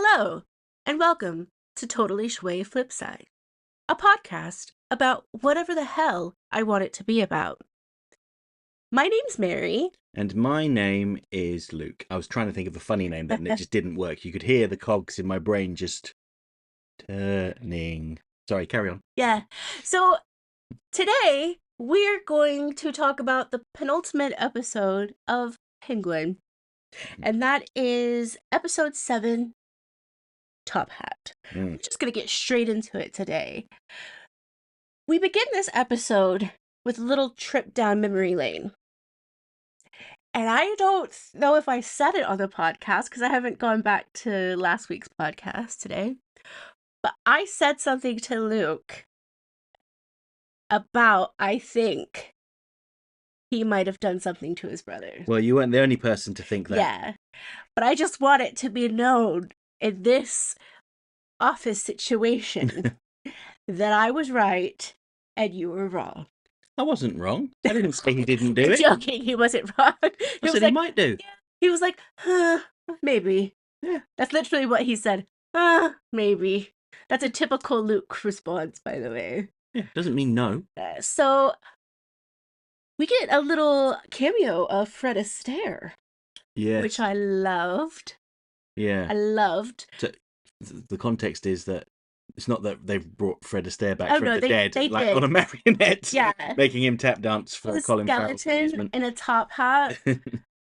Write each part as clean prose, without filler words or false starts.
Hello, and welcome to Totally Schway Flipside, a podcast about whatever the hell I want it to be about. My name's Mary. And my name is Luke. I was trying to think of a funny name then, and it just didn't work. You could hear the cogs in my brain just turning. Sorry, carry on. Yeah. So today we're going to talk about the penultimate episode of Penguin, and that is episode 7, Top Hat. I'm just going to get straight into it today. We begin this episode with a little trip down memory lane. And I don't know if I said it on the podcast because I haven't gone back to last week's podcast today. But I said something to Luke about, I think, he might have done something to his brother. Well, you weren't the only person to think that. Yeah. But I just want it to be known in this office situation that I was right and you were wrong. I wasn't wrong. I didn't say he didn't do I'm it. joking, he wasn't wrong. I said he might do. Yeah. He was like, maybe. Yeah. That's literally what he said. Maybe. That's a typical Luke response, by the way. Yeah, doesn't mean no. So we get a little cameo of Fred Astaire. Yeah. Which I loved. Yeah. I loved. So the context is that it's not that they've brought Fred Astaire back from the they dead, like did. on a marionette, Yeah. making him tap dance for Colin Farrell's skeleton in a top hat,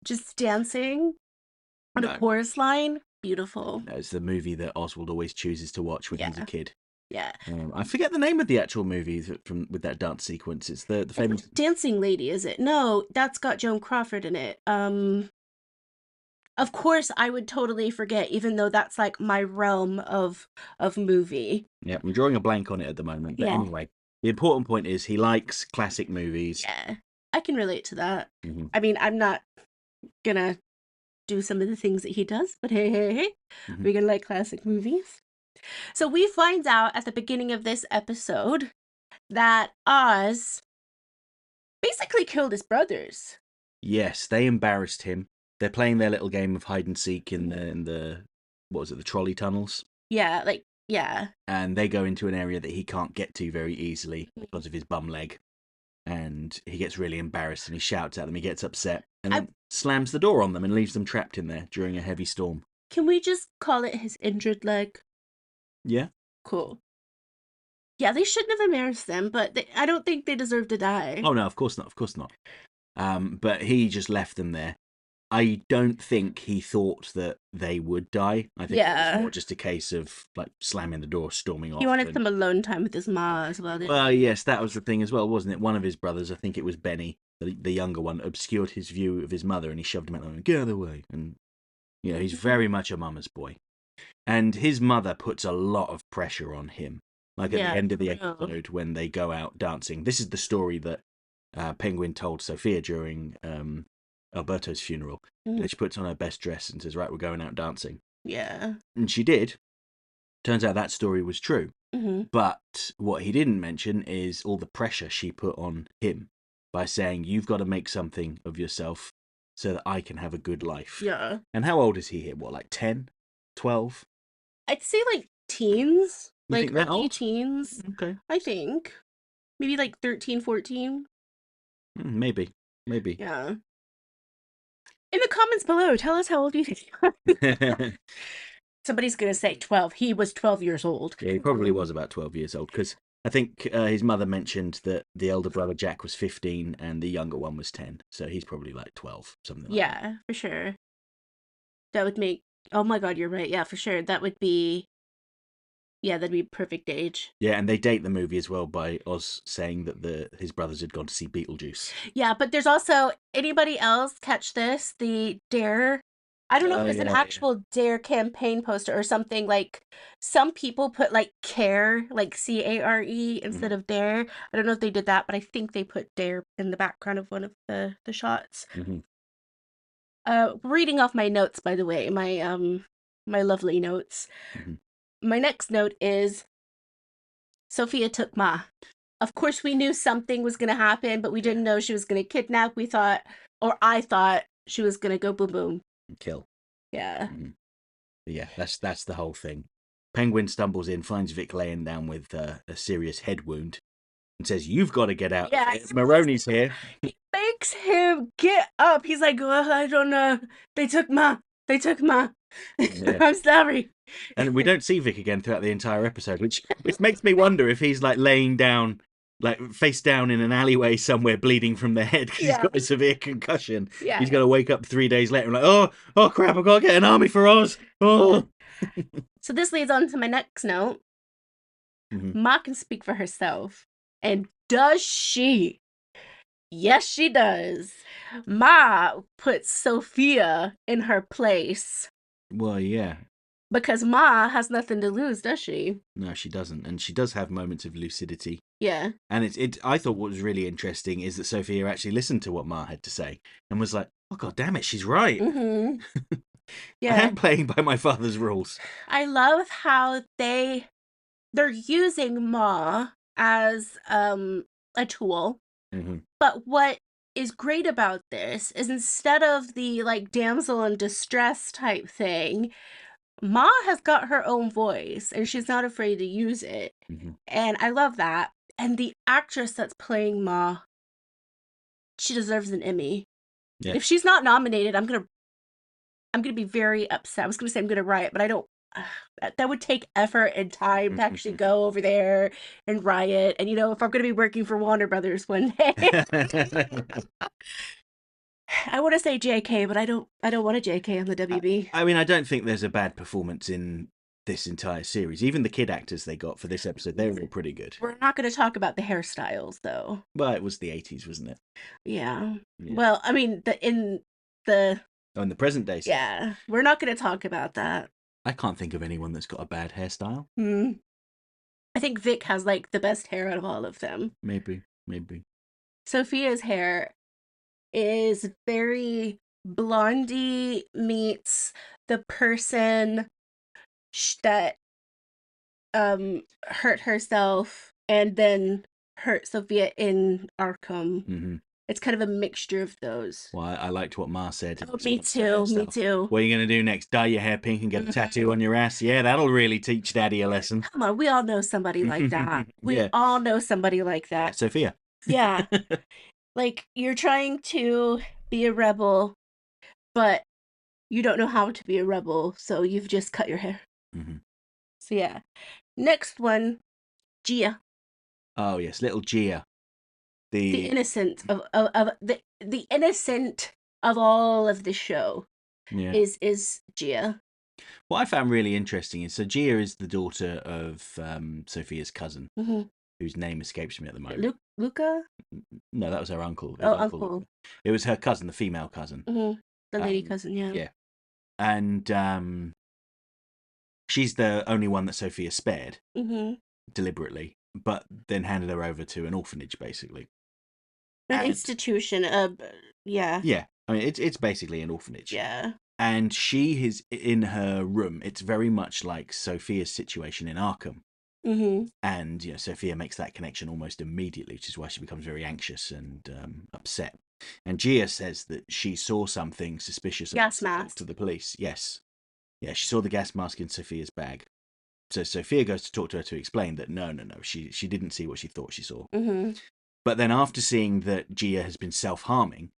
just dancing on a chorus line. Beautiful. No, it's the movie that Oswald always chooses to watch when he's a kid. Yeah. I forget the name of the actual movie with that dance sequence. It's the famous Dancing Lady, is it? No, that's got Joan Crawford in it. Of course, I would totally forget, even though that's like my realm of movie. Yeah, I'm drawing a blank on it at the moment. But anyway, the important point is he likes classic movies. Yeah, I can relate to that. Mm-hmm. I mean, I'm not gonna do some of the things that he does, but hey, Mm-hmm. we're gonna like classic movies. So we find out at the beginning of this episode that Oz basically killed his brothers. Yes, they embarrassed him. They're playing their little game of hide and seek in the what was it, the trolley tunnels? Yeah. And they go into an area that he can't get to very easily because of his bum leg. And he gets really embarrassed and he shouts at them, he gets upset, and then slams the door on them and leaves them trapped in there during a heavy storm. Can we just call it his injured leg? Yeah. Cool. Yeah, they shouldn't have embarrassed them, but I don't think they deserve to die. Oh, no, of course not. But he just left them there. I don't think he thought that they would die. I think it was more just a case of like slamming the door, storming off. He wanted some alone time with his ma as well. Well, yes, that was the thing as well, wasn't it? One of his brothers, I think it was Benny, the younger one, obscured his view of his mother and he shoved him out and get out of the way. And, you know, he's very much a mama's boy. And his mother puts a lot of pressure on him. Like at the end of the episode when they go out dancing. This is the story that Penguin told Sofia during Alberto's funeral. She puts on her best dress and says, right, we're going out dancing. Yeah. And she did. Turns out that story was true. Mm-hmm. But what he didn't mention is all the pressure she put on him by saying, you've got to make something of yourself so that I can have a good life. Yeah. And how old is he here? What, like 10? 12? I'd say like teens. You like think that early old? teens. Okay. I think. Maybe like 13, 14. Maybe. Yeah. In the comments below, tell us how old you think you are. Somebody's going to say 12. He was 12 years old. Yeah, he probably was about 12 years old, because I think his mother mentioned that the elder brother Jack was 15 and the younger one was 10. So he's probably like 12, something like that. Yeah, for sure. That would make... Oh my god, you're right. Yeah, for sure. That would be... Yeah, that'd be perfect age. Yeah, and they date the movie as well by Oz saying that his brothers had gone to see Beetlejuice. Yeah, but there's also... Anybody else catch this? The Dare... I don't know if it's an actual Dare campaign poster or something. Like, some people put, like, CARE, like CARE instead of Dare. I don't know if they did that, but I think they put Dare in the background of one of the shots. Mm-hmm. Reading off my notes, by the way, my lovely notes. Mm-hmm. My next note is Sofia took Ma. Of course, we knew something was going to happen, but we didn't know she was going to kidnap. I thought she was going to go boom boom. Kill. Yeah. Mm-hmm. Yeah, that's the whole thing. Penguin stumbles in, finds Vic laying down with a serious head wound, and says, "You've got to get out of Yeah, here. Maroni's here." he makes him get up. He's like, well, I don't know. They took ma. They took ma. Yeah. I'm sorry. And we don't see Vic again throughout the entire episode, which makes me wonder if he's like laying down, like face down in an alleyway somewhere, bleeding from the head because he's Yeah. got a severe concussion. Yeah. He's going to wake up 3 days later and like, oh crap, I've got to get an army for Oz. Oh. So this leads on to my next note. Mm-hmm. Ma can speak for herself. And does she? Yes, she does. Ma puts Sofia in her place Well, yeah. because Ma has nothing to lose, does she? No, she doesn't, and she does have moments of lucidity. Yeah. And I thought what was really interesting is that Sophia actually listened to what Ma had to say and was like, "Oh God damn it, she's right. Mm-hmm. I Yeah. am playing by my father's rules." I love how they're using Ma as a tool. Mm-hmm. But what is great about this is instead of the like damsel in distress type thing, Ma has got her own voice and she's not afraid to use it. Mm-hmm. And I love that. And the actress that's playing Ma, she deserves an Emmy. Yeah. If she's not nominated, I'm gonna be very upset. I was gonna say I'm gonna riot, but I don't. That would take effort and time to actually go over there and riot. And if I'm gonna be working for Warner Brothers one day, I want to say JK, but I don't want a JK on the WB. I mean, I don't think there's a bad performance in this entire series. Even the kid actors they got for this episode, they were all pretty good. We're not going to talk about the hairstyles, though. Well, it was the 80s, wasn't it? Yeah. Well, I mean, in the present day. Yeah, we're not going to talk about that. I can't think of anyone that's got a bad hairstyle. I think Vic has like the best hair out of all of them. Maybe. Sophia's hair is very blondie meets the person that hurt herself and then hurt Sophia in Arkham. Mm-hmm. It's kind of a mixture of those. Well, I liked what Ma said. Oh, me too. What are you going to do next? Dye your hair pink and get a tattoo on your ass? Yeah, that'll really teach Daddy a lesson. Come on, we all know somebody like that. We all know somebody like that. Sophia. Yeah. Like, you're trying to be a rebel, but you don't know how to be a rebel, so you've just cut your hair. Mm-hmm. So, yeah. Next one, Gia. Oh, yes, little Gia. The innocent of the innocent of all of the show is Gia. What I found really interesting is, so Gia is the daughter of Sophia's cousin, whose name escapes me at the moment. Luca? No, that was her uncle. Uncle. It was her cousin, the female cousin. The lady cousin, yeah. Yeah. And she's the only one that Sophia spared deliberately, but then handed her over to an orphanage, basically. An institution, yeah. Yeah, I mean, it's basically an orphanage. Yeah. And she is in her room. It's very much like Sophia's situation in Arkham. And Sophia makes that connection almost immediately, which is why she becomes very anxious and upset. And Gia says that she saw something suspicious gas mask to the police. Yes. Yeah, she saw the gas mask in Sophia's bag. So Sophia goes to talk to her to explain that no, she didn't see what she thought she saw. But then after seeing that Gia has been self-harming,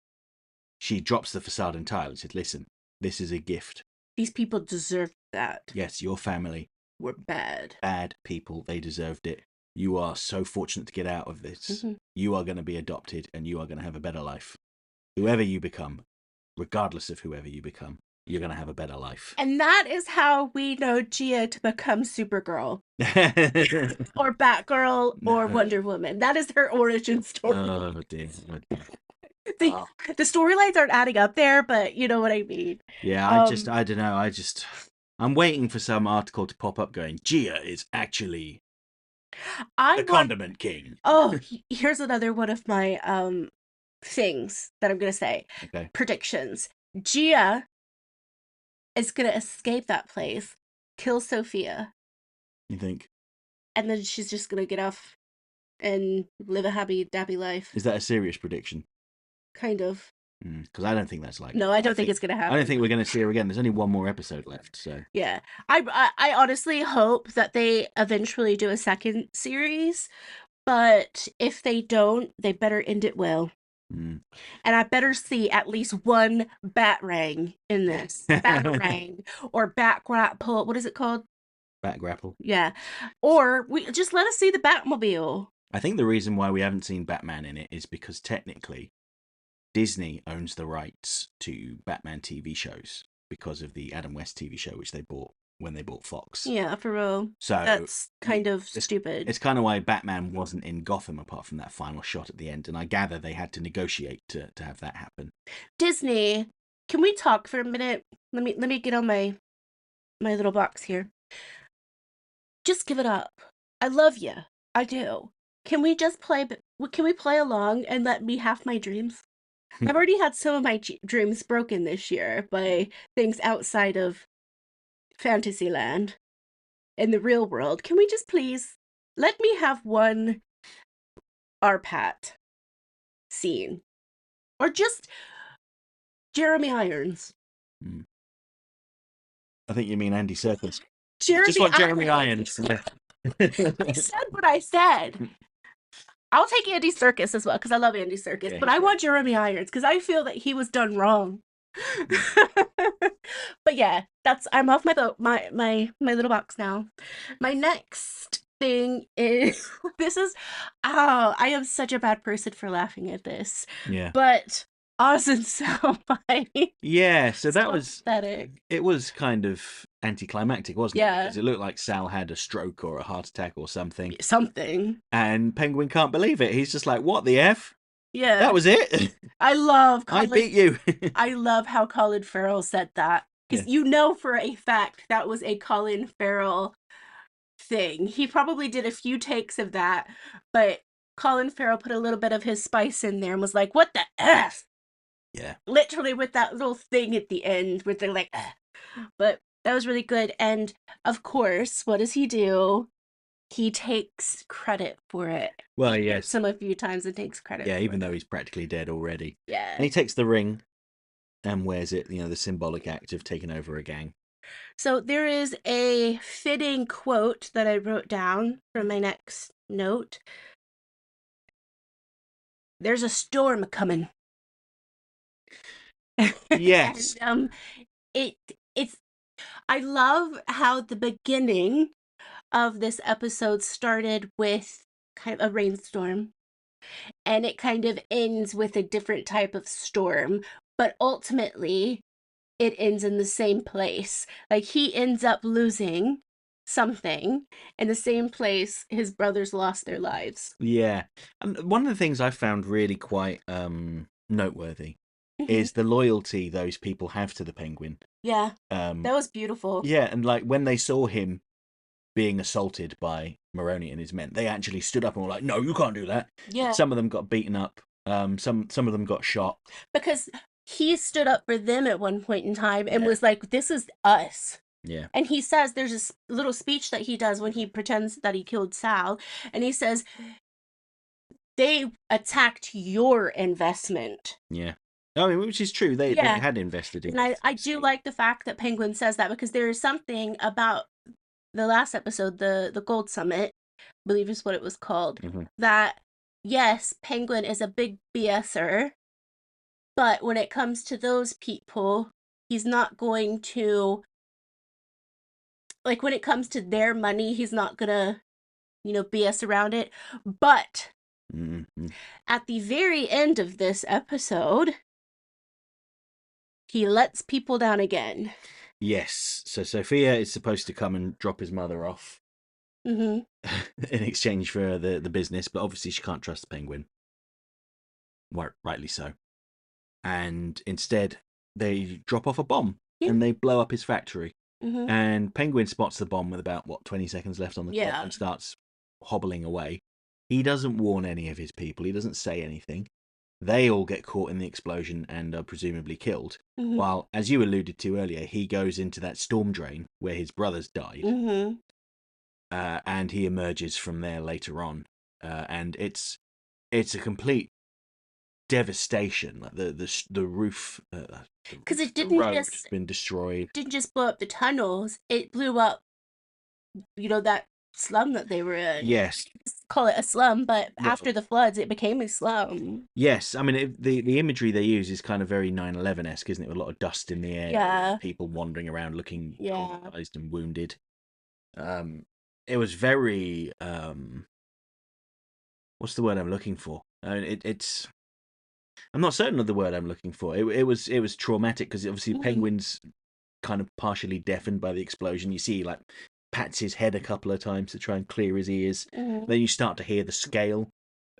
she drops the facade entirely and said, "Listen, this is a gift. These people deserve that. Yes, your family were bad. Bad people. They deserved it. You are so fortunate to get out of this. You are going to be adopted and you are going to have a better life. Whoever you become, regardless of whoever you become, you're going to have a better life." And that is how we know Gia to become Supergirl. Or Batgirl or Wonder Woman. That is her origin story. Oh, dear. The storylines aren't adding up there, but you know what I mean. Yeah, I don't know. I'm waiting for some article to pop up going, Gia is actually the condiment king. Oh, here's another one of my things that I'm going to say. Okay. Predictions. Gia is going to escape that place, kill Sofia. You think? And then she's just going to get off and live a happy, dappy life. Is that a serious prediction? Kind of. Because I don't think that's likely. No, I don't think it's gonna I happen. don't think we're going to see her again. There's only one more episode left, so Yeah, I honestly hope that they eventually do a second series, but if they don't, they better end it well. mm. And I better see at least one batarang in this. Batarang or bat grapple. What is it called? Bat grapple. Yeah. Or we just let us see the Batmobile. I think the reason why we haven't seen Batman in it is because technically Disney owns the rights to Batman TV shows because of the Adam West TV show, which they bought when they bought Fox. Yeah, for real. So that's kind of stupid. It's kind of why Batman wasn't in Gotham apart from that final shot at the end, and I gather they had to negotiate to have that happen. Disney, can we talk for a minute? Let me get on my little box here. Just give it up. I love you. I do. Can we just play? Can we play along and let me have my dreams? I've already had some of my dreams broken this year by things outside of Fantasyland. In the real world, can we just please let me have one RPAT scene? Or just Jeremy Irons. I think you mean Andy Serkis. Jeremy just want Jeremy Irons. I said what I said. I'll take Andy Serkis as well, because I love Andy Serkis. But I want Jeremy Irons, because I feel that he was done wrong. But yeah, I'm off my little box now. My next thing is I am such a bad person for laughing at this. Yeah. But Oz and Sal fight. Yeah, so that was pathetic. It was kind of anticlimactic, wasn't it? Yeah. Because it looked like Sal had a stroke or a heart attack or something. And Penguin can't believe it. He's just like, what the F? Yeah. That was it? I beat you. I love how Colin Farrell said that. Because you know for a fact that was a Colin Farrell thing. He probably did a few takes of that, but Colin Farrell put a little bit of his spice in there and was like, what the F? Yeah. Literally with that little thing at the end where they're like, but that was really good. And of course, what does he do? He takes credit for it. Well, yes. A few times and takes credit for even though he's practically dead already. Yeah. And he takes the ring and wears it, the symbolic act of taking over a gang. So there is a fitting quote that I wrote down for my next note. There's a storm coming. Yes. And, it's I love how the beginning of this episode started with kind of a rainstorm, and it kind of ends with a different type of storm, but ultimately it ends in the same place. Like, he ends up losing something in the same place his brothers lost their lives. Yeah. And one of the things I found really quite noteworthy is the loyalty those people have to the Penguin. Yeah. That was beautiful. Yeah, and like when they saw him being assaulted by Maroni and his men, they actually stood up and were like, no, you can't do that. Yeah. Some of them got beaten up. Some of them got shot. Because he stood up for them at one point in time and was like, this is us. Yeah. And he says, there's this little speech that he does when he pretends that he killed Sal. And he says, they attacked your investment. Yeah. I mean, which is true. They had invested in it. And I do like the fact that Penguin says that, because there is something about the last episode, the Gold Summit, I believe is what it was called, that, yes, Penguin is a big BSer, but when it comes to those people, he's not going to, like, when it comes to their money, he's not gonna, BS around it. But at the very end of this episode, he lets people down again. Yes. So Sofia is supposed to come and drop his mother off in exchange for the business, but obviously she can't trust the Penguin. Rightly so. And instead, they drop off a bomb and they blow up his factory. And Penguin spots the bomb with about, 20 seconds left on the clock and starts hobbling away. He doesn't warn any of his people. He doesn't say anything. They all get caught in the explosion and are presumably killed. While, as you alluded to earlier, he goes into that storm drain where his brothers died. And he emerges from there later on. And it's a complete devastation. Like the roof, Because it the road has been destroyed. didn't just blow up the tunnels, it blew up, that slum that they were in. Yes. Call it a slum, but Well, after the floods, it became a slum. yes. I mean, the imagery they use is kind of very 9/11-esque, isn't it? With a lot of dust in the air, Yeah. people wandering around looking Yeah. traumatized and wounded. It was very what's the word I'm looking for? I mean, it's. I'm not certain of the word I'm looking for. It was traumatic because obviously Penguin's kind of partially deafened by the explosion. You see, he, like, pats his head a couple of times to try and clear his ears. Then you start to hear the scale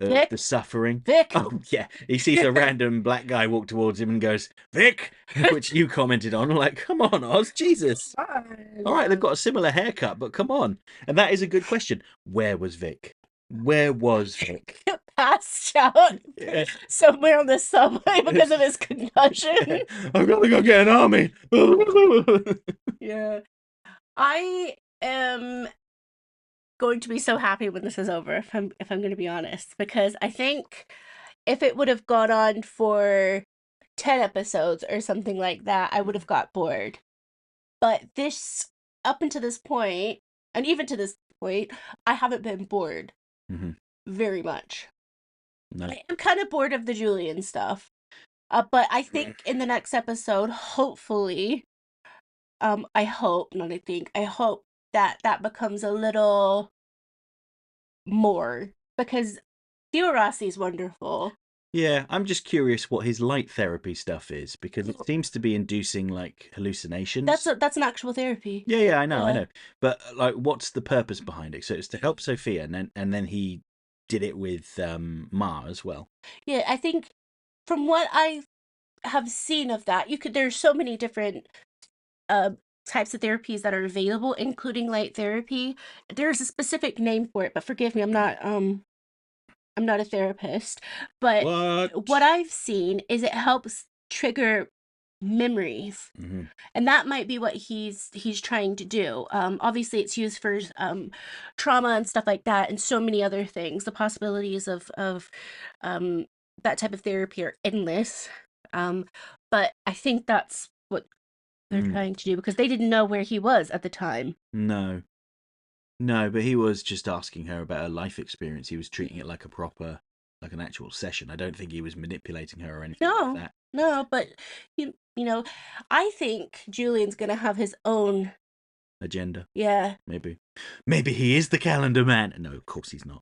of Vic? the suffering. Vic! Oh yeah, he sees a random black guy walk towards him and goes, "Vic," which you commented on. Like, come on, Oz, Jesus. All right, they've got a similar haircut, but come on. And that is a good question. Where was Vic? Where was Vic? Passed out Yeah. somewhere on the subway because of his concussion. I've got to go get an army. Yeah. I am going to be so happy when this is over, if I'm going to be honest, because I think if it would have gone on for 10 episodes or something like that, I would have got bored. But this, up until this point, and even to this point, I haven't been bored very much. No. I am kind of bored of the Julian stuff. But I think in the next episode, hopefully, I hope that becomes a little more, because Theo Rossi's wonderful. Yeah, I'm just curious what his light therapy stuff is, because it seems to be inducing, like, hallucinations. That's an actual therapy. Yeah, I know. But, like, what's the purpose behind it? So it's to help Sophia, and then he did it with Ma as well. Yeah, I think from what I have seen of that, there's so many different types of therapies that are available, including light therapy. There's a specific name for it, but forgive me, I'm not a therapist. But what I've seen is it helps trigger memories. And that might be what he's trying to do. Obviously it's used for trauma and stuff like that, and so many other things. The possibilities of that type of therapy are endless. But I think that's what they're trying to do, because they didn't know where he was at the time. No, but he was just asking her about her life experience. He was treating it like like an actual session. I don't think he was manipulating her or anything like that. No, but I think Julian's gonna have his own agenda. Yeah. Maybe he is the calendar man. No, of course he's not.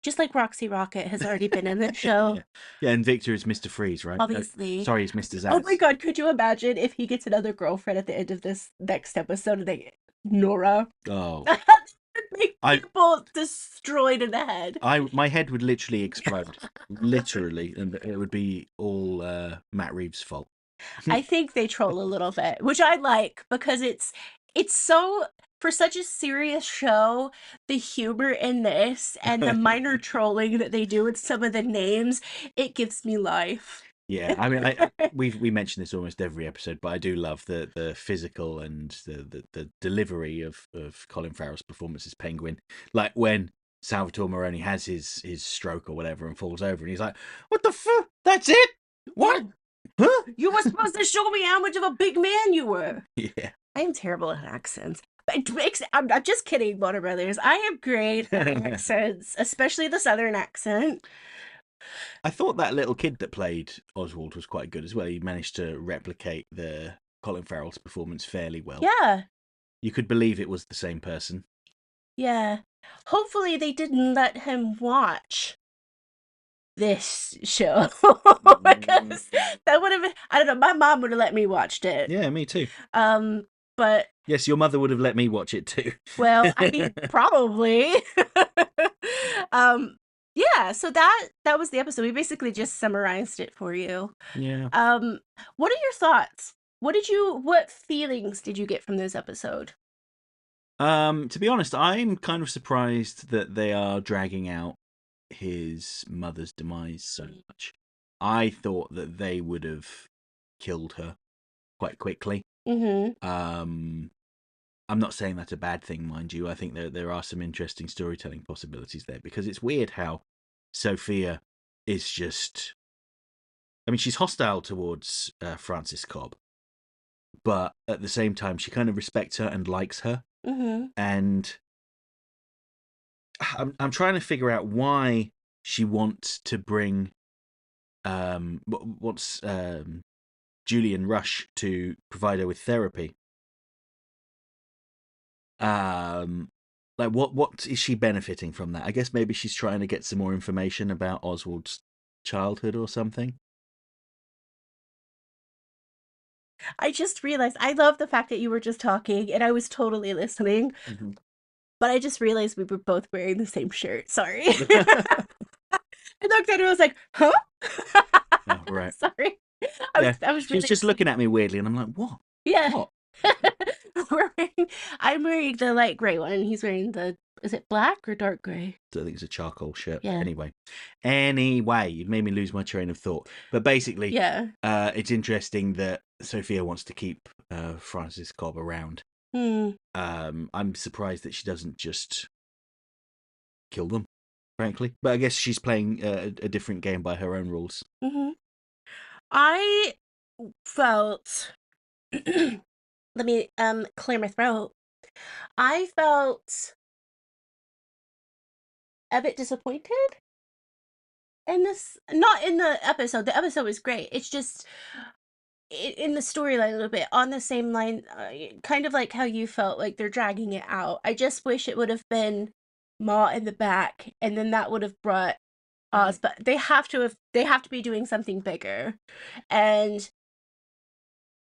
Just like Roxy Rocket has already been in this show. Yeah, and Victor is Mr. Freeze, right? Obviously. Sorry, he's Mr. Zaz. Oh my god, could you imagine if he gets another girlfriend at the end of this next episode and Nora? Oh. Make people destroyed in the head. My head would literally explode. Literally. And it would be all Matt Reeves' fault. I think they troll a little bit, which I like, because it's so, for such a serious show, the humor in this and the minor trolling that they do with some of the names, it gives me life. Yeah, I mean, we mention this almost every episode, but I do love the physical and the delivery of Colin Farrell's performance as Penguin. Like when Salvatore Maroni has his stroke or whatever and falls over, and he's like, "What the fuck? That's it? What? Huh? You were supposed to show me how much of a big man you were." Yeah. I am terrible at accents. I'm just kidding, Warner Brothers. I am great at accents, especially the Southern accent. I thought that little kid that played Oswald was quite good as well. He managed to replicate the Colin Farrell's performance fairly well. Yeah. You could believe it was the same person. Yeah. Hopefully they didn't let him watch this show, because that would have been, I don't know, my mom would have let me watch it. Yeah, me too. But yes, your mother would have let me watch it too. Well, I mean, probably. Yeah, so that was the episode. We basically just summarized it for you. Yeah. What are your thoughts? What feelings did you get from this episode? To be honest, I'm kind of surprised that they are dragging out his mother's demise so much. I thought that they would have killed her quite quickly. I'm not saying that's a bad thing, mind you. I think there are some interesting storytelling possibilities there, because it's weird how Sofia is just. I mean, she's hostile towards Frances Cobb, but at the same time, she kind of respects her and likes her. Mm-hmm. And I'm trying to figure out why she wants to bring wants Julian Rush to provide her with therapy. Like what is she benefiting from that? I guess maybe she's trying to get some more information about Oswald's childhood or something. I just realized I love the fact that you were just talking and I was totally listening, Mm-hmm. but I just realized we were both wearing the same shirt. Sorry. I looked at it, I was like, huh? Oh, right. Sorry. Yeah, I was she was really just looking at me weirdly, and I'm like, what? Yeah. What? I'm wearing the light gray one and he's wearing is it black or dark gray? I think it's a charcoal shirt. Yeah. Anyway, you've made me lose my train of thought. But basically, Yeah. it's interesting that Sophia wants to keep Frances Cobb around. I'm surprised that she doesn't just kill them, frankly. But I guess she's playing a different game by her own rules. Mm-hmm. I felt let me clear my throat. I felt a bit disappointed in this, not in the episode. The episode was great. It's just in the storyline a little bit on the same line, kind of like how you felt like they're dragging it out. I just wish it would have been Ma in the back, and then that would have brought Oz. But they have to be doing something bigger, and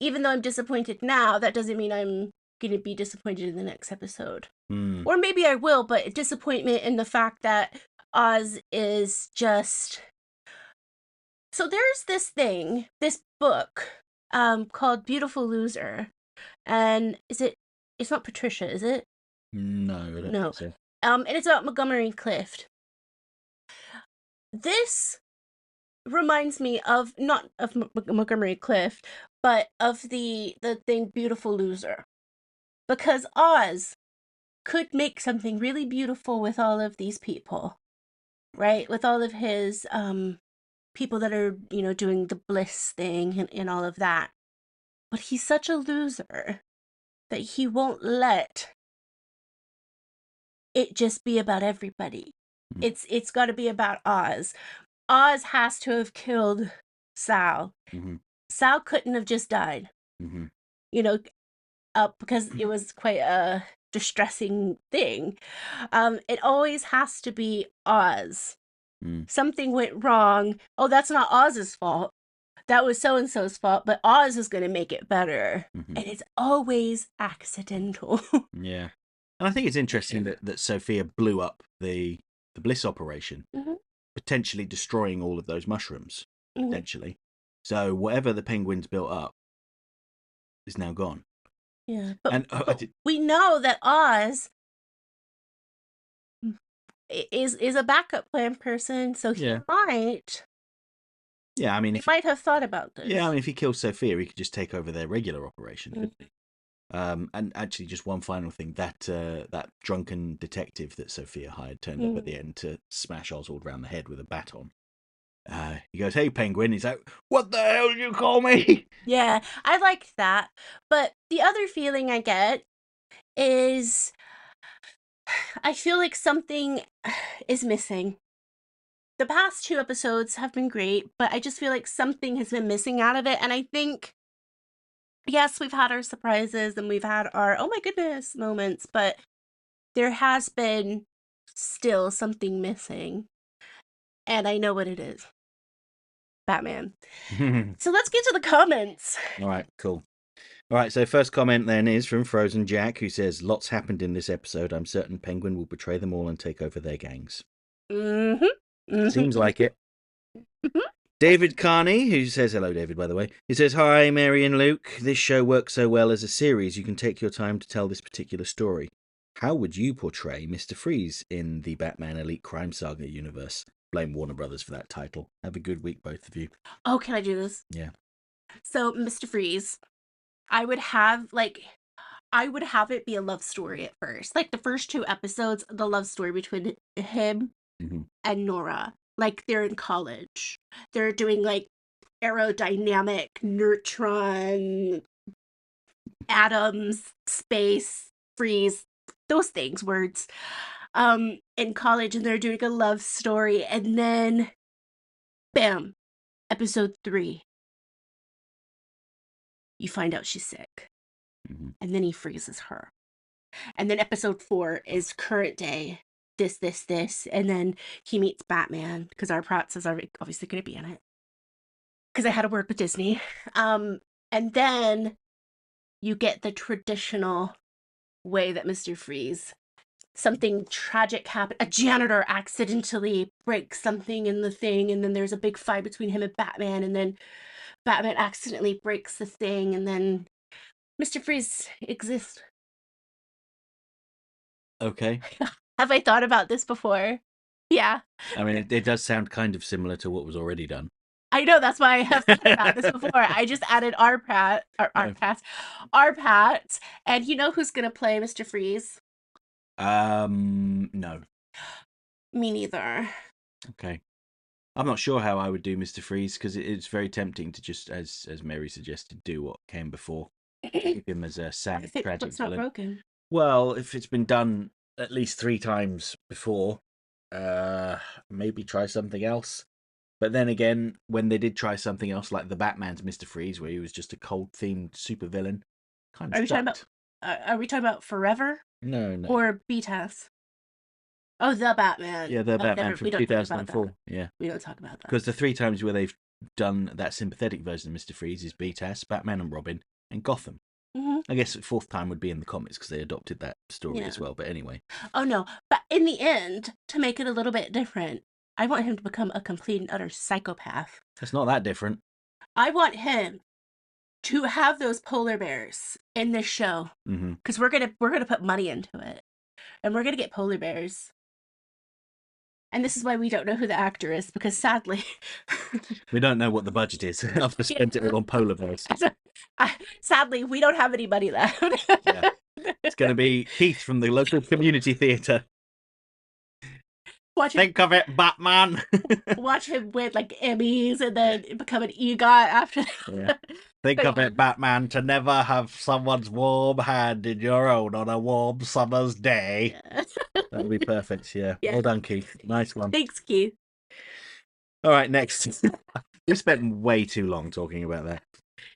even though I'm disappointed now, that doesn't mean I'm going to be disappointed in the next episode. Or maybe I will, but disappointment in the fact that Oz is just. So there's this book called Beautiful Loser. And it's not Patricia, is it? No, I don't No. think so. And it's about Montgomery Clift. This reminds me of not of Montgomery Clift, but of the thing Beautiful Loser. Because Oz could make something really beautiful with all of these people, right? With all of his people that are, doing the bliss thing and all of that. But he's such a loser that he won't let it just be about everybody. It's got to be about Oz. Oz has to have killed Sal. Sal couldn't have just died. Because it was quite a distressing thing. It always has to be Oz. Something went wrong. Oh, that's not Oz's fault. That was so and so's fault, but Oz is going to make it better. And it's always accidental. Yeah. And I think it's interesting that Sophia blew up the Bliss operation, potentially destroying all of those mushrooms, potentially. So whatever the Penguins built up is now gone. Yeah, but we know that Oz is a backup plan person, so he might. Yeah, I mean, he might have thought about this. Yeah, I mean, if he kills Sophia, he could just take over their regular operation, couldn't he? And actually, just one final thing: that drunken detective that Sophia hired turned up at the end to smash Oswald round the head with a baton. He goes, "Hey, Penguin!" He's like, "What the hell did you call me?" Yeah, I liked that. But the other feeling I get is I feel like something is missing. The past 2 episodes have been great, but I just feel like something has been missing out of it. And I think, yes, we've had our surprises and we've had our, oh my goodness, moments, but there has been still something missing. And I know what it is. Batman. So let's get to the comments. All right, cool. All right, so first comment then is from Frozen Jack, who says, "Lots happened in this episode. I'm certain Penguin will betray them all and take over their gangs." Seems like it. David Carney, who says, hello, David, by the way. He says, "Hi, Mary and Luke. This show works so well as a series. You can take your time to tell this particular story. How would you portray Mr. Freeze in the Batman Elite Crime Saga universe?" Blame Warner Brothers for that title. Have a good week, both of you. Oh, can I do this? Yeah. So, Mr. Freeze, I would have it be a love story at first. Like the first 2 episodes, the love story between him and Nora. like they're in college. They're doing like aerodynamic, neutron, atoms, space, freeze, those things, words, in college, and they're doing a love story, and then bam, episode 3, you find out she's sick, and then he freezes her. And then episode 4 is current day, this, and then he meets Batman, because our Pratt is obviously going to be in it, because I had a word with Disney. And then you get the traditional way that Mr. Freeze, something tragic happened. A janitor accidentally breaks something in the thing, and then there's a big fight between him and Batman, and then Batman accidentally breaks the thing, and then Mr. Freeze exists. Okay. Have I thought about this before? Yeah. I mean, it does sound kind of similar to what was already done. I know, that's why I have thought about this before. I just added our Pat, and you know who's gonna play Mr. Freeze? No. Me neither. Okay. I'm not sure how I would do Mr. Freeze, because it's very tempting to just, as Mary suggested, do what came before. Keep him as a sad, tragic It's not villain. broken. Well, if it's been done at least 3 times before, maybe try something else. But then again, when they did try something else, like the Batman's Mr. Freeze, where he was just a cold-themed supervillain, kind of sucked. Are we talking about Forever? No. Or BTAS? Oh, the Batman. Yeah, the Batman from 2004. Yeah. We don't talk about that. Because the 3 times where they've done that sympathetic version of Mr. Freeze is BTAS, Batman and Robin, and Gotham. Mm-hmm. I guess the 4th time would be in the comics, because they adopted that story as well. But anyway. Oh, no. But in the end, to make it a little bit different, I want him to become a complete and utter psychopath. It's not that different. I want him to have those polar bears in this show, because we're gonna put money into it, and we're gonna get polar bears. And this is why we don't know who the actor is, because sadly, we don't know what the budget is. I've spent it all on polar bears. Sadly, we don't have any money left. Yeah. It's going to be Keith from the local community theatre. Think of it, Batman. Watch him win like Emmys and then become an EGOT after. Yeah. Think of it, Batman, to never have someone's warm hand in your own on a warm summer's day. Yeah. That would be perfect. Yeah. Well done, Keith. Nice one. Thanks, Keith. All right, next. We spent way too long talking about that.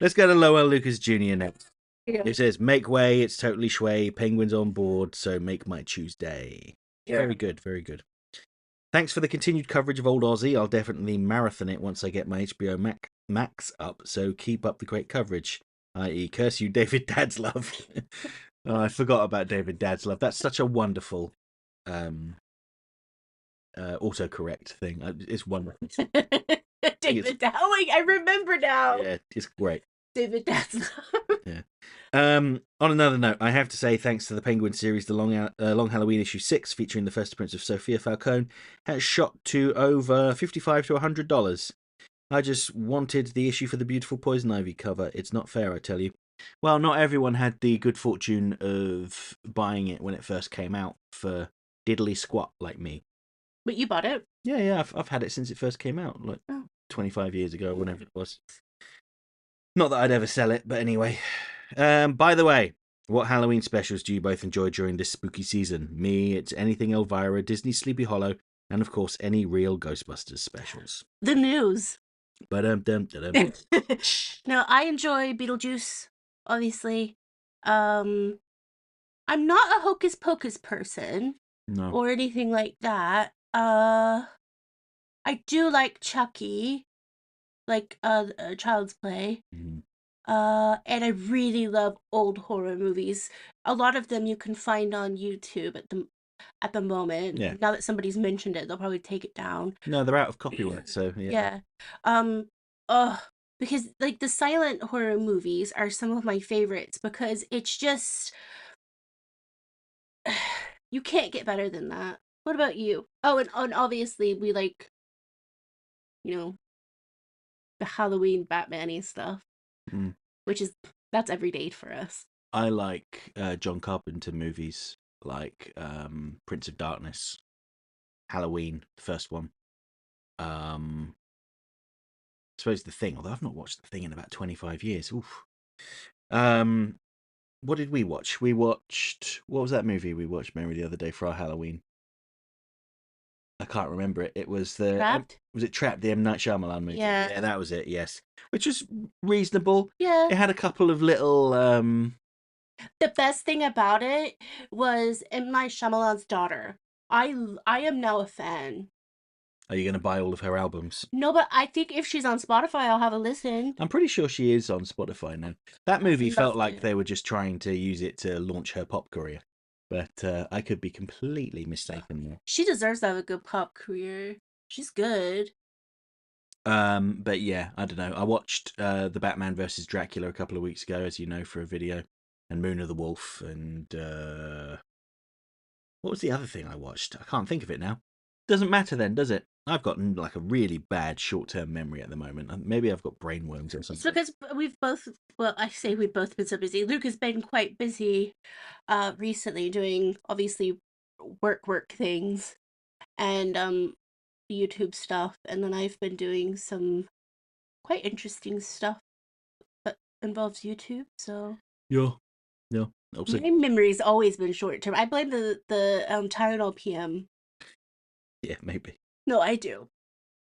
Let's go to Lowell Lucas Jr. next. Yeah. It says, make way, it's totally Schway, Penguin's on board, so make my Tuesday. Yeah. Very good, very good. Thanks for the continued coverage of Old Aussie. I'll definitely marathon it once I get my HBO Max up, so keep up the great coverage, i.e. curse you, David Dadslove. Oh, I forgot about David Dadslove. That's such a wonderful autocorrect thing. It's wonderful. David Dadslove. Oh, I remember now. Yeah, it's great. David Dadslove. Yeah. On another note, I have to say thanks to the Penguin series, the Long Halloween issue 6, featuring the first appearance of Sofia Falcone, has shot to over $55 to $100. I just wanted the issue for the beautiful Poison Ivy cover. It's not fair, I tell you. Well, not everyone had the good fortune of buying it when it first came out for diddly squat like me. But you bought it? Yeah, I've had it since it first came out, like 25 years ago, or whenever it was. Not that I'd ever sell it, but anyway. By the way, what Halloween specials do you both enjoy during this spooky season? Me, it's anything Elvira, Disney Sleepy Hollow, and of course any real Ghostbusters specials. The news. No, I enjoy Beetlejuice, obviously. I'm not a Hocus Pocus person. No. Or anything like that. I do like Chucky, like Child's Play. Mm-hmm. And I really love old horror movies. A lot of them you can find on YouTube at the moment. Yeah. Now that somebody's mentioned it, they'll probably take it down. No, they're out of copyright, so yeah. Yeah. Because like the silent horror movies are some of my favorites, because it's just you can't get better than that. What about you? Oh, and obviously we like, the Halloween Batman-y stuff, that's every day for us. I like John Carpenter movies like Prince of Darkness, Halloween, the first one. I suppose The Thing, although I've not watched The Thing in about 25 years. Oof. What did we watch? We watched, what was that movie we watched, Mary, the other day for our Halloween? I can't remember it. It was Trapped? was it Trapped, the M. Night Shyamalan movie? Yeah. Yeah, that was it, yes. Which was reasonable. Yeah. It had a couple of little, The best thing about it was M. Night Shyamalan's daughter. I am now a fan. are you going to buy all of her albums? No, but I think if she's on Spotify, I'll have a listen. I'm pretty sure she is on Spotify now. That movie felt like it. they were just trying to use it to launch her pop career. But I could be completely mistaken there. She deserves to have a good pop career. She's good. But yeah, I don't know. I watched the Batman versus Dracula a couple of weeks ago, as you know, for a video, and Moon of the Wolf, and what was the other thing I watched? I can't think of it now. Doesn't matter then, does it? I've got like a really bad short-term memory at the moment. Maybe I've got brainworms or something. It's because we've both, well, I say we've both been so busy. Luke has been quite busy recently doing, obviously, work things and YouTube stuff. And then I've been doing some quite interesting stuff that involves YouTube, so... Yeah. Also, my memory's always been short-term. I blame the Tylenol PM. yeah, maybe. No, I do.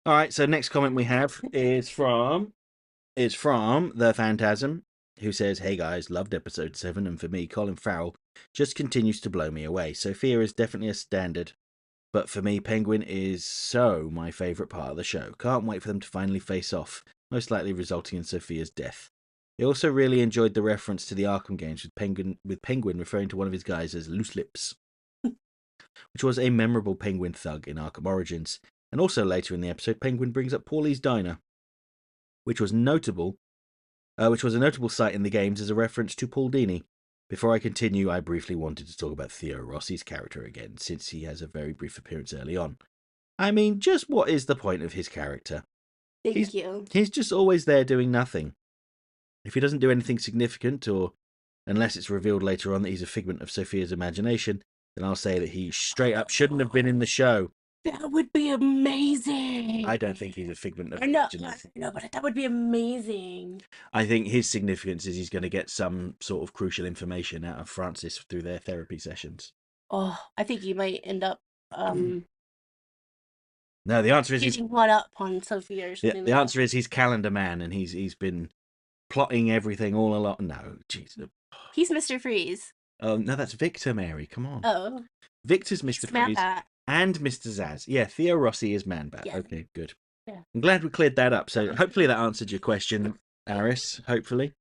All right, so next comment we have is from The Phantasm, who says, "Hey guys, loved episode 7, and for me, Colin Farrell just continues to blow me away. Sophia is definitely a standard, but for me, Penguin is so my favourite part of the show. Can't wait for them to finally face off, most likely resulting in Sophia's death. I also really enjoyed the reference to the Arkham games with Penguin referring to one of his guys as Loose Lips, which was a memorable Penguin thug in Arkham Origins. And also later in the episode, Penguin brings up Paulie's Diner, which was a notable site in the games as a reference to Paul Dini. Before I continue, I briefly wanted to talk about Theo Rossi's character again, since he has a very brief appearance early on. I mean, just what is the point of his character? Thank you. He's just always there doing nothing. If he doesn't do anything significant, or unless it's revealed later on that he's a figment of Sophia's imagination, then I'll say that he straight up shouldn't have been in the show. That would be amazing. I don't think he's a figment of imagination. No, but that would be amazing. I think his significance is he's going to get some sort of crucial information out of Francis through their therapy sessions. Oh, I think he might end up no, the answer is getting one up on Sophia or something. The answer is he's Calendar Man, and he's been plotting everything all along. No, jeez. He's Mr. Freeze. Oh no, that's Victor, Mary. Come on. Oh, Victor's Mr. Freeze and Mr. Zaz. Yeah, Theo Rossi is Man-Bat. Yeah. Okay, good. Yeah. I'm glad we cleared that up. So hopefully that answered your question, Aris. Hopefully.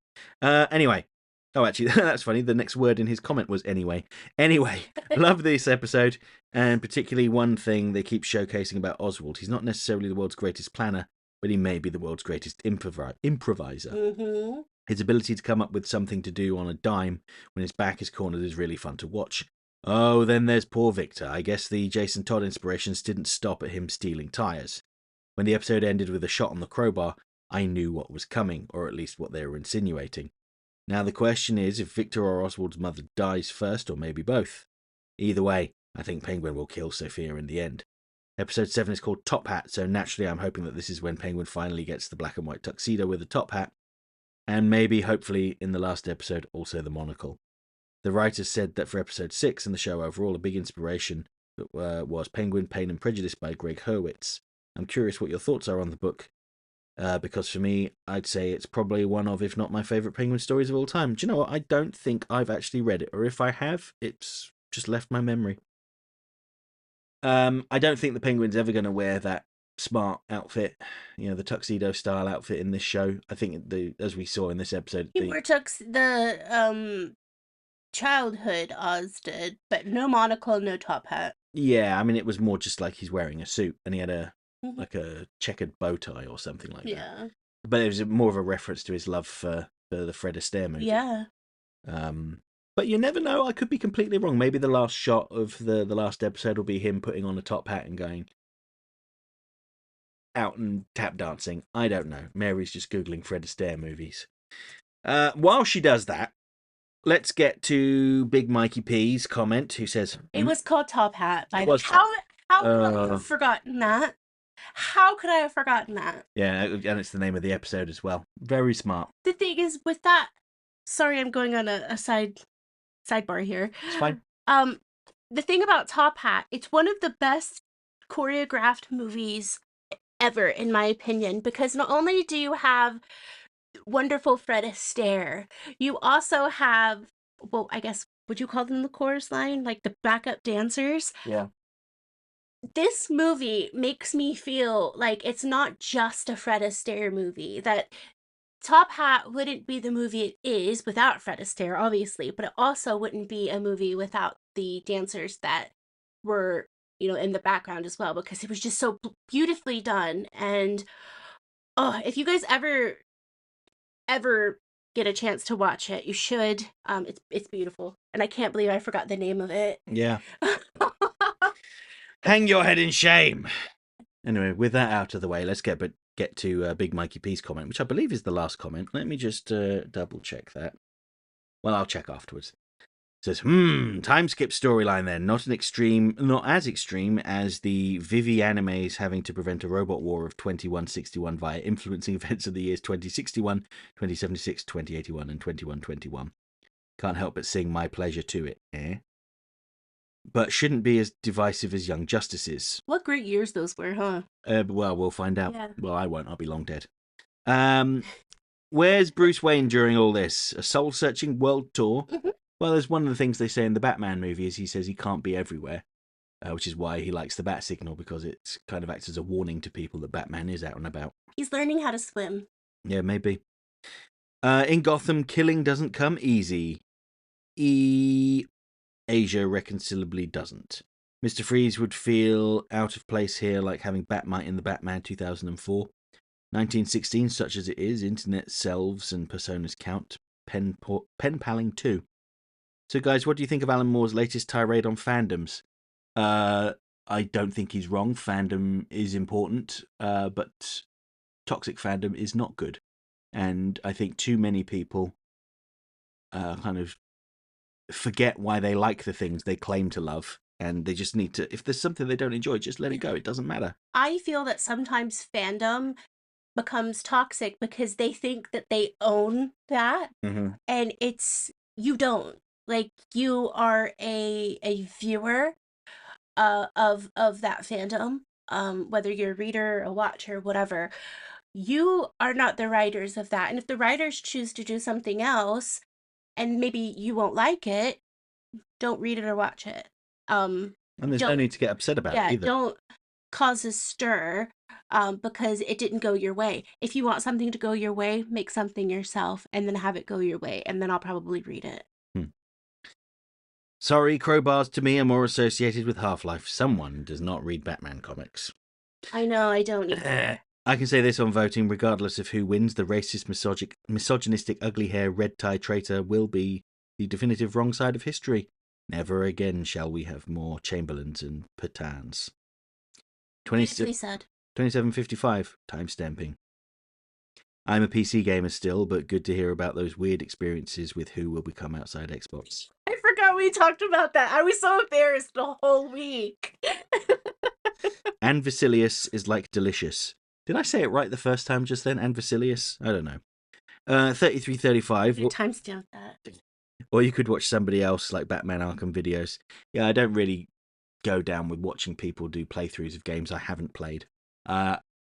Anyway. Oh, actually, that's funny. The next word in his comment was anyway. Anyway, love this episode, and particularly one thing they keep showcasing about Oswald. He's not necessarily the world's greatest planner, but he may be the world's greatest improviser. Mm-hmm. His ability to come up with something to do on a dime when his back is cornered is really fun to watch. Oh, then there's poor Victor. I guess the Jason Todd inspirations didn't stop at him stealing tyres. When the episode ended with a shot on the crowbar, I knew what was coming, or at least what they were insinuating. Now the question is if Victor or Oswald's mother dies first, or maybe both. Either way, I think Penguin will kill Sophia in the end. Episode 7 is called Top Hat, so naturally I'm hoping that this is when Penguin finally gets the black and white tuxedo with a top hat, and maybe, hopefully, in the last episode, also the monocle. The writers said that for episode 6 and the show overall, a big inspiration was Penguin, Pain and Prejudice by Greg Hurwitz. I'm curious what your thoughts are on the book, because for me, I'd say it's probably one of, if not my favourite Penguin stories of all time. Do you know what? I don't think I've actually read it, or if I have, it's just left my memory. I don't think the Penguin's ever going to wear that smart outfit, the tuxedo style outfit in this show. I think as we saw in this episode, he wore the childhood Oz did, but no monocle, no top hat. Yeah, I mean it was more just like he's wearing a suit and he had a like a checkered bow tie or something like that. Yeah, but it was more of a reference to his love for the Fred Astaire movie. Yeah. But you never know. I could be completely wrong. Maybe the last shot of the last episode will be him putting on a top hat and going out and tap dancing. I don't know. Mary's just Googling Fred Astaire movies. While she does that, let's get to Big Mikey P's comment, who says... It was called Top Hat. How have you forgotten that? How could I have forgotten that? Yeah, and it's the name of the episode as well. Very smart. The thing is, with that, sorry, I'm going on a sidebar here. It's fine. The thing about Top Hat, it's one of the best choreographed movies ever, in my opinion, because not only do you have wonderful Fred Astaire, you also have, well, I guess, would you call them the chorus line? Like the backup dancers? Yeah. This movie makes me feel like it's not just a Fred Astaire movie, that Top Hat wouldn't be the movie it is without Fred Astaire, obviously, but it also wouldn't be a movie without the dancers that were, in the background as well, because it was just so beautifully done. And oh, if you guys ever get a chance to watch it, you should. It's beautiful, and I can't believe I forgot the name of it. Yeah. Hang your head in shame. Anyway, with that out of the way, let's get to Big Mikey P's comment, which I believe is the last comment. Let me just double check that. Well, I'll check afterwards. It says, time skip storyline then. Not as extreme as the Vivi animes having to prevent a robot war of 2161 via influencing events of the years 2061, 2076, 2081, and 2121. Can't help but sing my pleasure to it, eh? But shouldn't be as divisive as Young Justices. What great years those were, huh? Well, we'll find out. Yeah. Well, I won't. I'll be long dead. Where's Bruce Wayne during all this? A soul-searching world tour? Mm-hmm. Well, there's one of the things they say in the Batman movie is he says he can't be everywhere, which is why he likes the bat signal, because it kind of acts as a warning to people that Batman is out and about. He's learning how to swim. Yeah, maybe. In Gotham, killing doesn't come easy. Asia reconcilably doesn't. Mr. Freeze would feel out of place here, like having Batmite in the Batman 2004. 1916, such as it is, internet selves and personas count. Pen paling too. So, guys, what do you think of Alan Moore's latest tirade on fandoms? I don't think he's wrong. Fandom is important, but toxic fandom is not good. And I think too many people kind of forget why they like the things they claim to love, and they just need to, if there's something they don't enjoy, just let it go. It doesn't matter. I feel that sometimes fandom becomes toxic because they think that they own that, and you don't. Like, you are a viewer of that fandom, whether you're a reader, a watcher, whatever. You are not the writers of that, and if the writers choose to do something else, and maybe you won't like it, don't read it or watch it. And there's no need to get upset about it either. Don't cause a stir because it didn't go your way. If you want something to go your way, make something yourself and then have it go your way, and then I'll probably read it. Sorry, crowbars to me are more associated with Half-Life. Someone does not read Batman comics. I know, I don't either. I can say this on voting, regardless of who wins, the racist, misogynistic, ugly hair, red tie traitor will be the definitive wrong side of history. Never again shall we have more Chamberlains and Pathans. 27:55, time-stamping. I'm a PC gamer still, but good to hear about those weird experiences with who will become outside Xbox. I forgot we talked about that. I was so embarrassed the whole week. And Vasilius is like delicious. Did I say it right the first time just then? And Vasilius? I don't know. 33:35. Timestamp that. Or you could watch somebody else, like Batman Arkham videos. Yeah, I don't really go down with watching people do playthroughs of games I haven't played.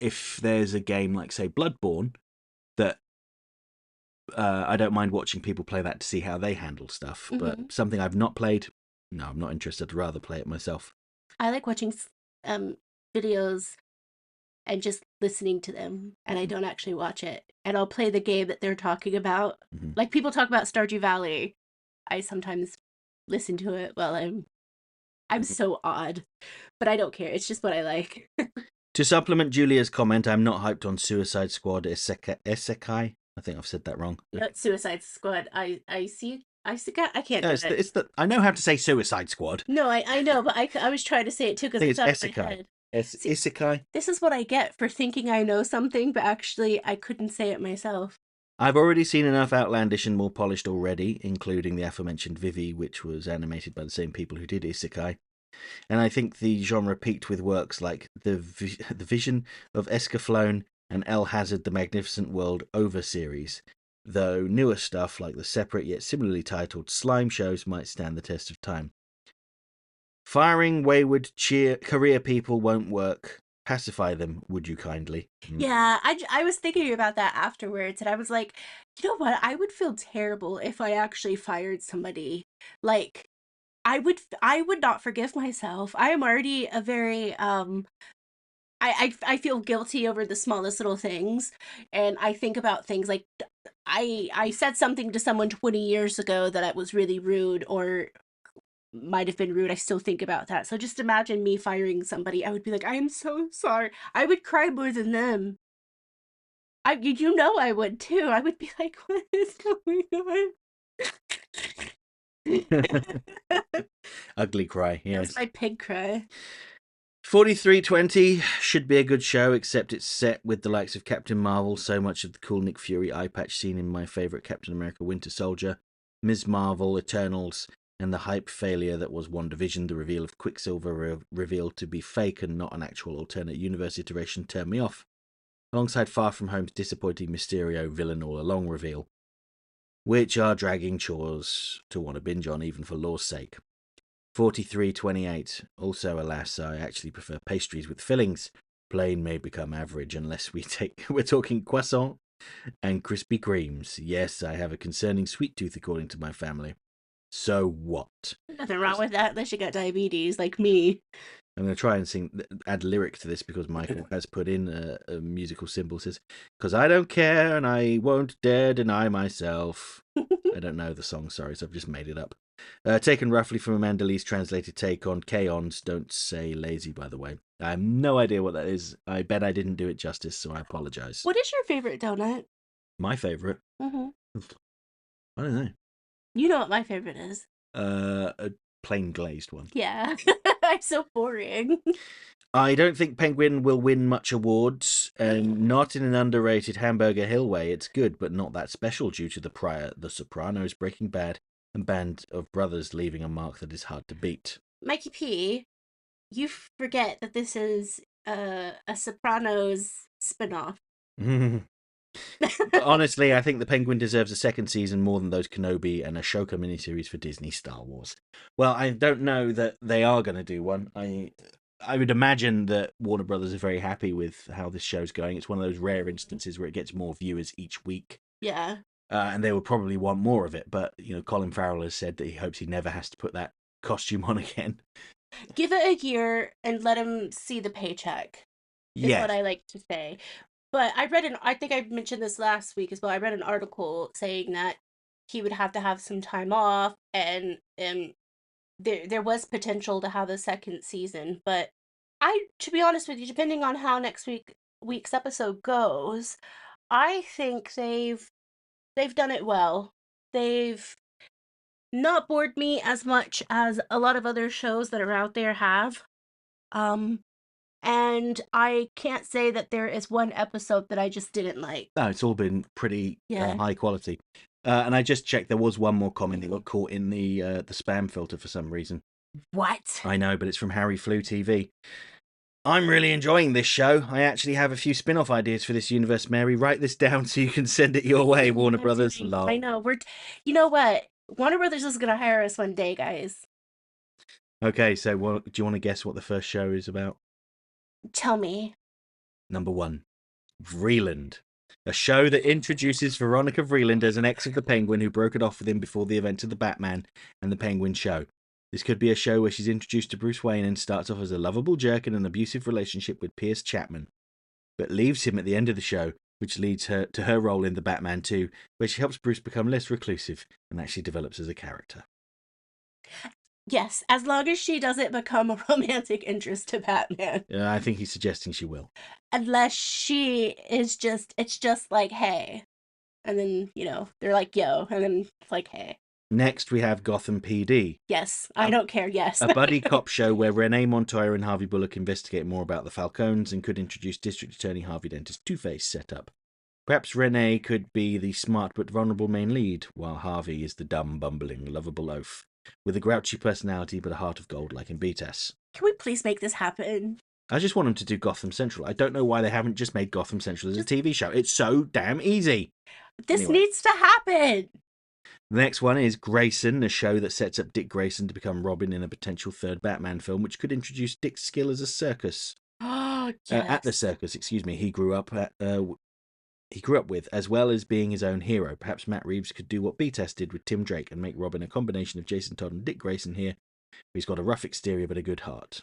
If there's a game like, say, Bloodborne, that I don't mind watching people play that to see how they handle stuff. But something I've not played, no, I'm not interested. I'd rather play it myself. I like watching videos and just listening to them, and I don't actually watch it. And I'll play the game that they're talking about. Like, people talk about Stardew Valley. I sometimes listen to it while I'm so odd, but I don't care. It's just what I like. To supplement Julia's comment, I'm not hyped on Suicide Squad Isekai. I think I've said that wrong. Suicide Squad. I can't. No, I know how to say Suicide Squad. No, I know, but I was trying to say it too because it's Isekai. Isekai. This is what I get for thinking I know something, but actually I couldn't say it myself. I've already seen enough outlandish and more polished already, including the aforementioned Vivi, which was animated by the same people who did Isekai. And I think the genre peaked with works like the Vision of Escaflowne and El Hazard: The Magnificent World Over series, though newer stuff like the separate yet similarly titled Slime shows might stand the test of time. Firing wayward career people won't work. Pacify them, would you kindly? Yeah, I was thinking about that afterwards, and I was like, you know what? I would feel terrible if I actually fired somebody. Like, I would not forgive myself. I am already a very I feel guilty over the smallest little things, and I think about things like I said something to someone 20 years ago that I was really rude or might have been rude. I still think about that. So just imagine me firing somebody. I would be like, I am so sorry. I would cry more than them. You know I would too. I would be like, what is going on? Ugly cry, yes. That's my pig cry. 4320 should be a good show, except it's set with the likes of Captain Marvel, so much of the cool Nick Fury eye patch scene in my favourite Captain America Winter Soldier, Ms. Marvel, Eternals, and the hype failure that was WandaVision. The reveal of Quicksilver revealed to be fake and not an actual alternate universe iteration turned me off, alongside Far From Home's disappointing Mysterio villain all along reveal, which are dragging chores to want to binge on even for lore's sake. 4328. Also, alas, I actually prefer pastries with fillings. Plain may become average unless we're talking croissant and Krispy Kremes. Yes, I have a concerning sweet tooth according to my family. So what? Nothing wrong with that unless you got diabetes like me. I'm going to try and add lyric to this because Michael has put in a musical symbol. Says, "'Cause I don't care and I won't dare deny myself." I don't know the song, sorry, so I've just made it up. Taken roughly from Amanda Lee's translated take on K-Ons, don't say lazy, by the way. I have no idea what that is. I bet I didn't do it justice, so I apologise. What is your favorite donut? My favourite? Mm-hmm. I don't know. You know what my favorite is. A plain glazed one. Yeah. I'm so boring. I don't think Penguin will win much awards, and not in an underrated Hamburger Hill way. It's good, but not that special due to The Sopranos, Breaking Bad, and Band of Brothers leaving a mark that is hard to beat. Mikey P, you forget that this is a Sopranos spinoff. Honestly, I think The Penguin deserves a second season more than those Kenobi and Ashoka miniseries for Disney Star Wars. Well, I don't know that they are going to do one. I would imagine that Warner Brothers are very happy with how this show's going. It's one of those rare instances where it gets more viewers each week. Yeah. And they would probably want more of it. But, Colin Farrell has said that he hopes he never has to put that costume on again. Give it a year and let him see the paycheck. Is what I like to say. But I think I mentioned this last week as well. I read an article saying that he would have to have some time off, and there was potential to have a second season. But to be honest with you, depending on how next week's episode goes, I think they've done it well. They've not bored me as much as a lot of other shows that are out there have. And I can't say that there is one episode that I just didn't like. No, it's all been pretty high quality. And I just checked, there was one more comment that got caught in the spam filter for some reason. What? I know, but it's from Harry Flew TV. I'm really enjoying this show. I actually have a few spin-off ideas for this universe, Mary. Write this down so you can send it your way, Warner Brothers. I know. You know what? Warner Brothers is going to hire us one day, guys. Okay, so do you want to guess what the first show is about? Tell me. Number 1, Vreeland. A show that introduces Veronica Vreeland as an ex of the Penguin who broke it off with him before the event of the Batman and the Penguin show. This could be a show where she's introduced to Bruce Wayne and starts off as a lovable jerk in an abusive relationship with Pierce Chapman, but leaves him at the end of the show, which leads her to her role in the Batman 2, where she helps Bruce become less reclusive and actually develops as a character. Yes, as long as she doesn't become a romantic interest to Batman. I think he's suggesting she will. Unless she is it's just like, hey. And then, they're like, yo. And then it's like, hey. Next, we have Gotham PD. Yes, I don't care, yes. A buddy cop show where Renee Montoya and Harvey Bullock investigate more about the Falcones and could introduce District Attorney Harvey Dent's Two-Face setup. Perhaps Renee could be the smart but vulnerable main lead, while Harvey is the dumb, bumbling, lovable oaf. with a grouchy personality but a heart of gold like in BTS. Can we please make this happen? I just want them to do Gotham Central. I don't know why they haven't just made Gotham Central as a TV show. It's so damn easy. This Anyway. needs to happen. The next one is Grayson, a show that sets up Dick Grayson to become Robin in a potential third Batman film, which could introduce Dick's skill as a circus. Oh, yes. At the circus, he grew up with, as well as being his own hero. Perhaps Matt Reeves could do what BTS did with Tim Drake and make Robin a combination of Jason Todd and Dick Grayson here. He's got a rough exterior but a good heart.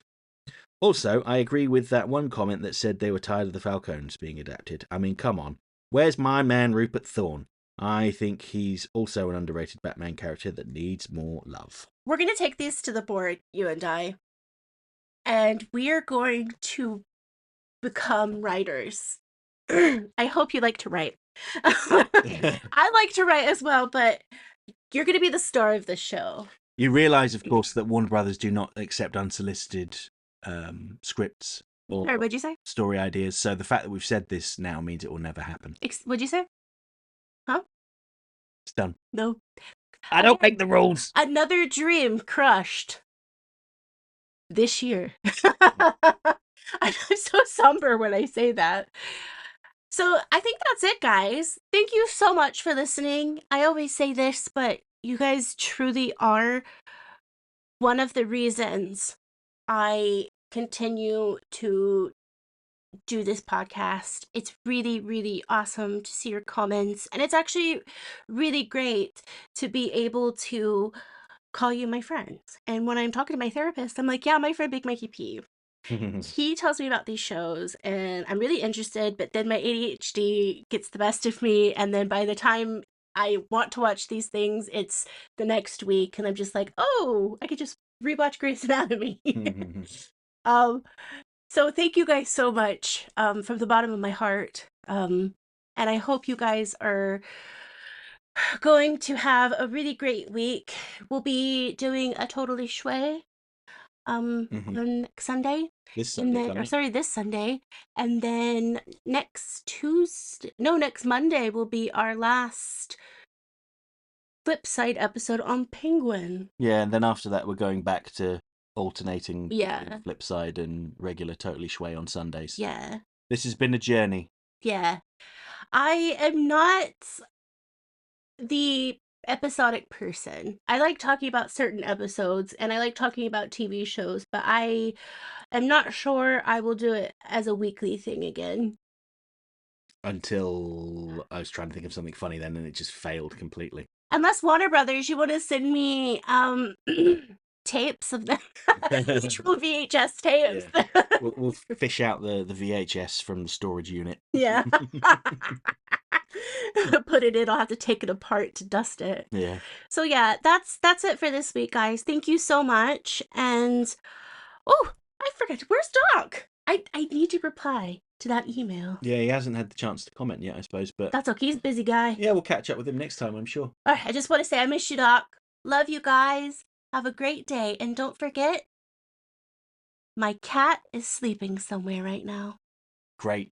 Also, I agree with that one comment that said they were tired of the Falcons being adapted. I mean, come on. Where's my man Rupert Thorne? I think he's also an underrated Batman character that needs more love. We're going to take these to the board, you and I. And we are going to become writers. I hope you like to write. I like to write as well, but you're going to be the star of the show. You realise, of course, that Warner Brothers do not accept unsolicited scripts or Sorry, what'd you say? Story ideas. So the fact that we've said this now means it will never happen. What'd you say? Huh? It's done. No. I don't make the rules. Another dream crushed this year. I'm so somber when I say that. So I think that's it, guys. Thank you so much for listening. I always say this, but you guys truly are one of the reasons I continue to do this podcast. It's really, really awesome to see your comments. And it's actually really great to be able to call you my friends. And when I'm talking to my therapist, I'm like, yeah, my friend Big Mikey P. He tells me about these shows and I'm really interested, but then my ADHD gets the best of me. And then by the time I want to watch these things, it's the next week. And I'm just like, oh, I could just rewatch Grey's Anatomy. So thank you guys so much from the bottom of my heart. And I hope you guys are going to have a really great week. We'll be doing a Totally Schway on next Sunday. This Sunday. This Sunday. And then next Monday will be our last flip side episode on Penguin. Yeah, and then after that we're going back to alternating flip side and regular Totally Schway on Sundays. Yeah. This has been a journey. Yeah. I am not the episodic person. I like talking about certain episodes and I like talking about TV shows, but I am not sure I will do it as a weekly thing again. Until I was trying to think of something funny then and it just failed completely. Unless Warner Brothers, you want to send me tapes of them. Actual VHS tapes. Yeah. We'll fish out the VHS from the storage unit. Yeah. Put it in. I'll have to take it apart to dust it. Yeah. So yeah, that's it for this week, guys. Thank you so much. And oh, I forgot. Where's Doc? I need to reply to that email. Yeah, he hasn't had the chance to comment yet, I suppose, but that's okay. He's a busy guy. Yeah, we'll catch up with him next time, I'm sure. All right, I just want to say I miss you, Doc. Love you guys. Have a great day. And don't forget, my cat is sleeping somewhere right now. Great.